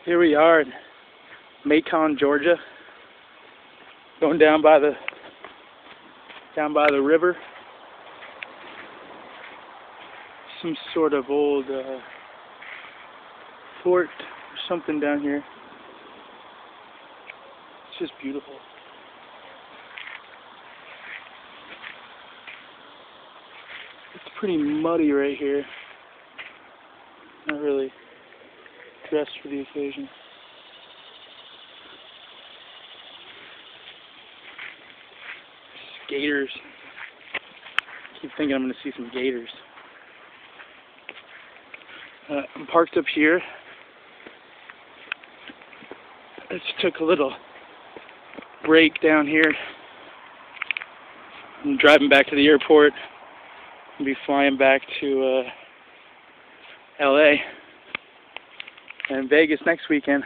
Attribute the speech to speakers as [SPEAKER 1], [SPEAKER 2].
[SPEAKER 1] Here we are in Macon, Georgia, going down by the river. Some sort of old fort or something down here. It's just beautiful. It's pretty muddy right here. Not really dressed for the occasion. Gators. I keep thinking I'm going to see some gators. I'm parked up here. I just took a little break down here. I'm driving back to the airport. I'll be flying back to LA and Vegas next weekend.